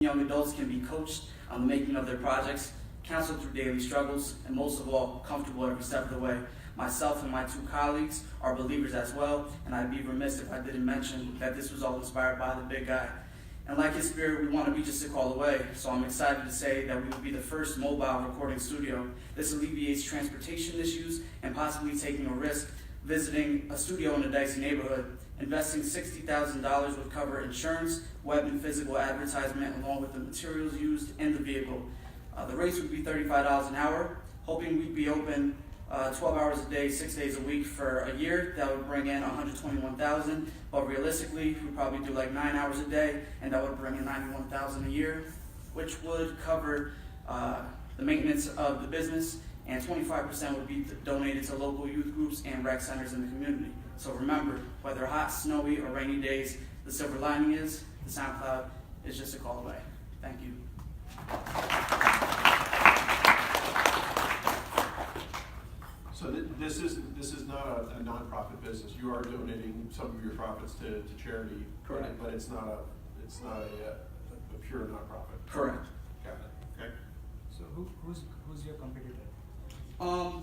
Young adults can be coached on the making of their projects, counseled through daily struggles, and most of all, comfortable every step of the way. Myself and my two colleagues are believers as well, and I'd be remiss if I didn't mention that this was all inspired by the big guy. And like his spirit, we want to be just a call away, so I'm excited to say that we will be the first mobile recording studio. This alleviates transportation issues and possibly taking a risk visiting a studio in a dicey neighborhood. Investing $60,000 would cover insurance, web and physical advertisement, along with the materials used and the vehicle. The rates would be $35 an hour, hoping we'd be open 12 hours a day, 6 days a week for a year. That would bring in $121,000, but realistically, we'd probably do like 9 hours a day, and that would bring in $91,000 a year, which would cover the maintenance of the business, and 25% would be donated to local youth groups and rec centers in the community. So remember, whether hot, snowy, or rainy days, the silver lining is the SoundCloud is just a call away. Thank you. So this is not a nonprofit business. You are donating some of your profits to charity. Correct. But it's not a pure nonprofit. Correct. Got it. Okay. So who's your competitor?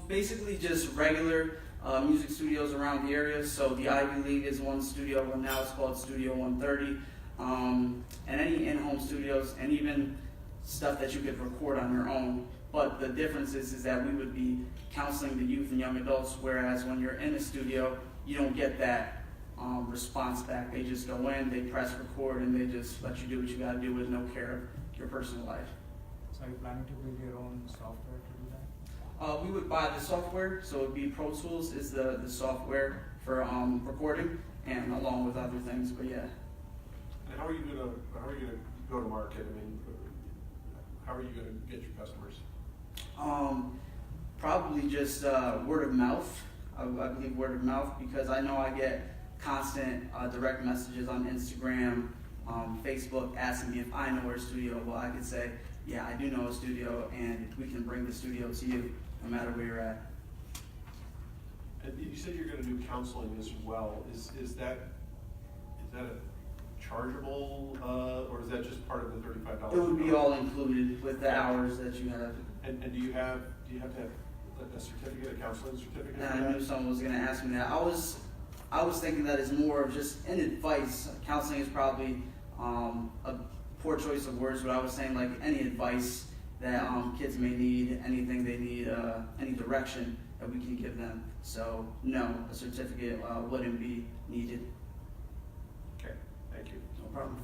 Basically just regular music studios around the area. So the Ivy League is one studio, and now it's called Studio 130. And any in-home studios, and even stuff that you could record on your own. But the difference is that we would be counseling the youth and young adults, whereas when you're in a studio, you don't get that response back. They just go in, they press record, and they just let you do what you got to do with no care of your personal life. So are you planning to build your own software to do that? We would buy the software, so it would be Pro Tools is the software for recording, and along with other things. But yeah. And how are you gonna go to market? I mean, how are you gonna get your customers? Probably just word of mouth. I believe word of mouth, because I know I get constant direct messages on Instagram, Facebook, asking me if I know where a studio. Well, I could say, yeah, I do know a studio, and we can bring the studio to you, no matter where you're at. And you said you're going to do counseling as well. Is that a chargeable, or is that just part of the $35? It would be all included with the hours that you have. And do you have to have a certificate, a counseling certificate? And I knew someone was going to ask me that. I was thinking that is more of just an advice. Counseling is probably a poor choice of words, but I was saying like any advice that kids may need, anything they need, any direction that we can give them. So no, a certificate wouldn't be needed. Okay, thank you. No problem.